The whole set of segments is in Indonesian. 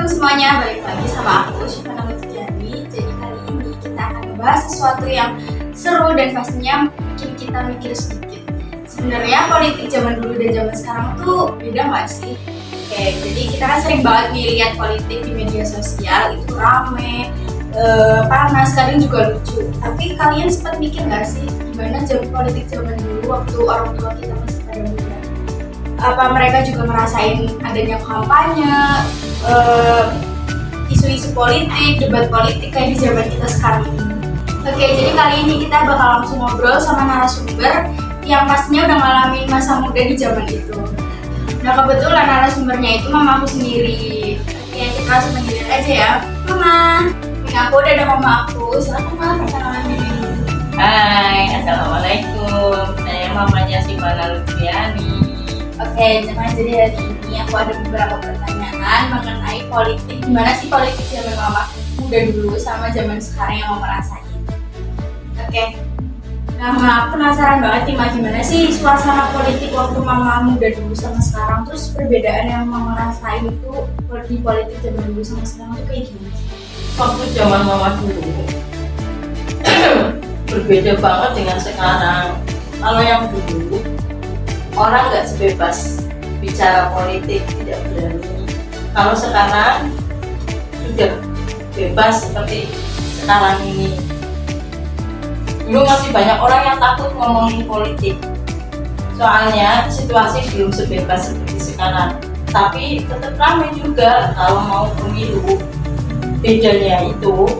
semuanya, balik lagi sama aku Syifa Nurjani. Jadi kali ini kita akan membahas sesuatu yang seru dan pastinya bikin kita mikir sedikit. Sebenarnya politik zaman dulu dan zaman sekarang tuh beda nggak sih? Oke, jadi kita kan sering banget nih lihat politik di media sosial, itu rame, panas, kadang juga lucu. Tapi kalian sempat mikir nggak sih gimana politik zaman dulu waktu orang tua kita masih pada muda? Apa mereka juga ngerasain adanya kampanye, isu-isu politik, debat politik kayak di zaman kita sekarang ini? Oke, jadi kali ini kita bakal langsung ngobrol sama narasumber yang pastinya udah ngalamin masa muda di zaman itu. Nah, kebetulan narasumbernya itu mama aku sendiri. Oke, kita langsung panggilin aja ya. Mama, ini aku udah ada mama aku. Silakan mama, perkenalan diri. Hai, assalamualaikum. Saya mamanya Syifa Nurjani. Oke, jadi hari ini aku ada beberapa pertanyaan mengenai politik. Gimana sih politik zaman mama muda dulu sama zaman sekarang yang mama rasain? Oke. Nah, aku penasaran banget nih, Ma, gimana sih suasana politik waktu mama muda dulu sama sekarang? Terus perbedaan yang mama rasain itu di politik zaman dulu sama sekarang itu kayak gimana sih? Waktu zaman mama dulu berbeda banget dengan sekarang. Kalau yang dulu orang nggak sebebas bicara politik, tidak berani. Kalau sekarang sudah bebas seperti sekarang ini. Dulu masih banyak orang yang takut ngomongin politik, soalnya situasi belum sebebas seperti sekarang. Tapi tetap ramai juga kalau mau pemilu. Bedanya itu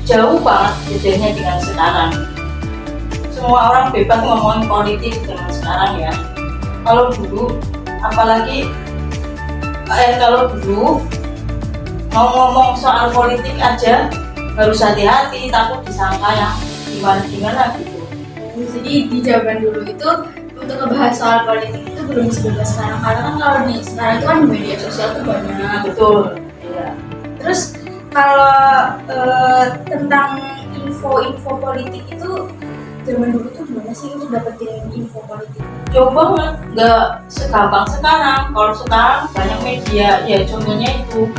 jauh banget bedanya dengan sekarang. Semua orang bebas ngomongin politik dengan sekarang ya. Kalau dulu, apalagi kalau dulu mau ngomong soal politik aja harus hati-hati, takut disangka yang gimana gitu. Jadi di zaman dulu itu untuk ngebahas soal politik itu belum sebebas sekarang, karena kan kalau di sekarang itu kan di media sosial tuh banyak. Betul. Iya. Terus kalau tentang info politik itu zaman dulu tuh gimana sih untuk dapetin info politik? Jauh banget, nggak segampang sekarang. Kalau sekarang banyak media, ya contohnya itu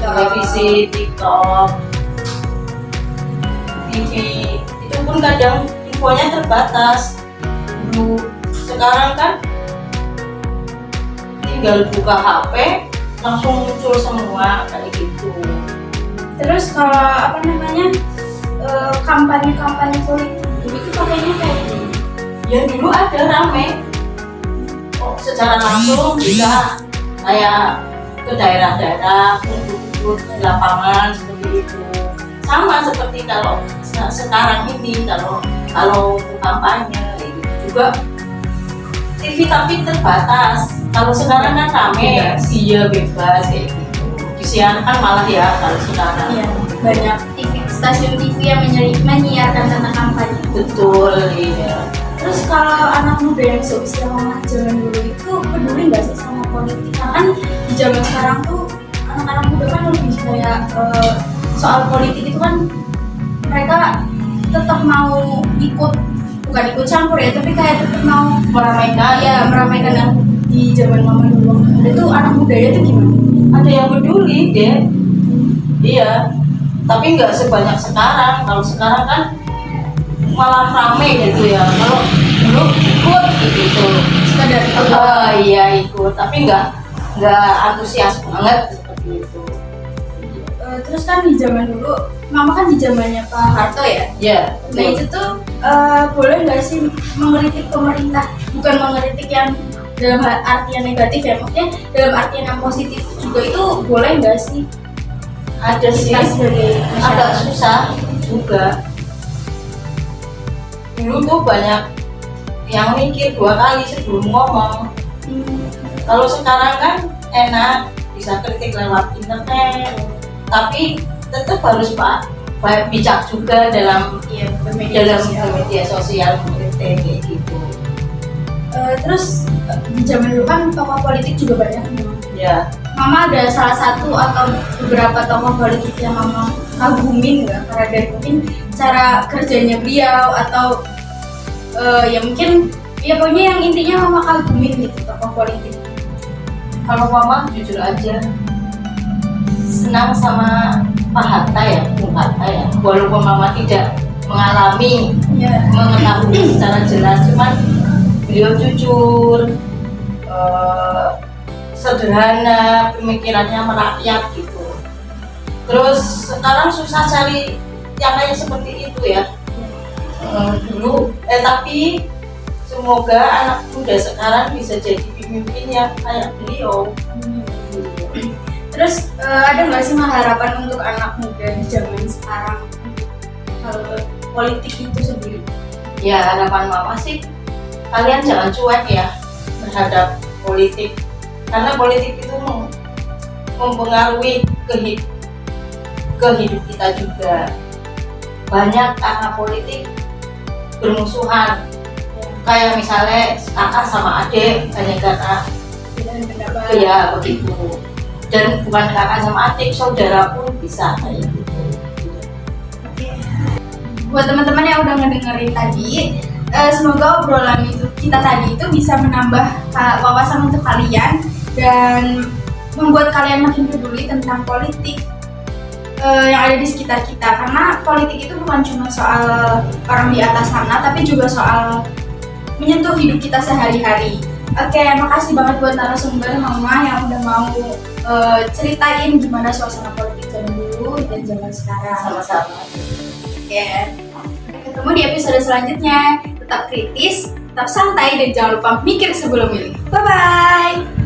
televisi, TikTok, TV. Itu pun kadang infonya terbatas. Dulu, sekarang kan tinggal buka HP langsung muncul semua kayak gitu. Terus kalau kampanye politik dulu itu pakainya kayak gini? Ya dulu ada rame. Secara langsung bisa kayak ke daerah-daerah, kumpul-kumpul di lapangan seperti itu. Sama seperti kalau sekarang ini kalau kampanye itu juga TV tapi terbatas. Kalau sekarang kan rame, iya bebas kayak gitu. Disiarkan malah ya kalau sekarang. Iya, banyak stasiun TV yang menyiarkan tentang kampanye. Betul, iya. Terus kalau anak muda yang seusia mama zaman dulu itu peduli nggak sih sama politik? Karena kan di zaman sekarang tuh anak-anak muda kan lebih kayak soal politik itu kan mereka tetap mau bukan ikut campur ya, tapi kayak tetap mau meramaikan yang di zaman mama dulu. Itu anak mudanya tuh gimana? Ada yang peduli deh, iya. Tapi nggak sebanyak sekarang. Kalau sekarang kan malah rame gitu ya. Kalau dulu ikut gitu, Sekadar ikut. Iya ikut, tapi nggak antusias banget seperti itu. Terus kan di zaman dulu, mama kan di zamannya Pak Harto ya. Ya. Nah itu tuh boleh nggak sih mengkritik pemerintah? Bukan mengkritik yang dalam artian negatif ya, maksudnya dalam artian yang positif juga itu boleh nggak sih? Ada sih, agak susah juga. Dulu tuh banyak yang mikir 2 kali sebelum ngomong. Kalau sekarang kan enak, bisa kritik lewat internet, tapi tetap harus bijak juga dalam media sosial kritik kayak gitu. Terus di zaman dulu kan tokoh politik juga banyak nih. Ya. Mama ada salah satu atau beberapa tokoh politik yang mama kagumin nggak? Karena dari mungkin cara kerjanya beliau atau ya mungkin ya pokoknya yang intinya mama kagumin gitu tokoh politik. Kalau mama jujur aja senang sama Pak Hatta ya, Bung Hatta ya. Walaupun mama tidak mengalami, mengetahui secara jelas, cuman beliau jujur, sederhana, pemikirannya merakyat gitu. Terus sekarang susah cari yang kayak seperti itu ya. Tapi semoga anak muda sekarang bisa jadi pemimpin yang kayak beliau. Terus ada nggak sih harapan untuk anak muda di zaman sekarang politik itu sendiri? Ya harapan mama sih kalian jangan cuek ya terhadap politik, karena politik itu mempengaruhi kehidup kita juga. Banyak karena politik bermusuhan, kayak misalnya kakak sama adik hanya karena ya begitu, dan bukan kakak sama adik, saudara pun bisa kayak gitu. Buat teman-teman yang udah ngedengerin tadi, semoga obrolan kita tadi itu bisa menambah wawasan untuk kalian dan membuat kalian makin peduli tentang politik yang ada di sekitar kita, karena politik itu bukan cuma soal orang di atas sana, tapi juga soal menyentuh hidup kita sehari-hari. Oke, makasih banget buat narasumber Mama yang udah mau ceritain gimana suasana politik zaman dulu dan zaman sekarang. Sama-sama. Oke, ketemu di episode selanjutnya. Tetap kritis, tetap santai, dan jangan lupa mikir sebelum milih. Bye-bye!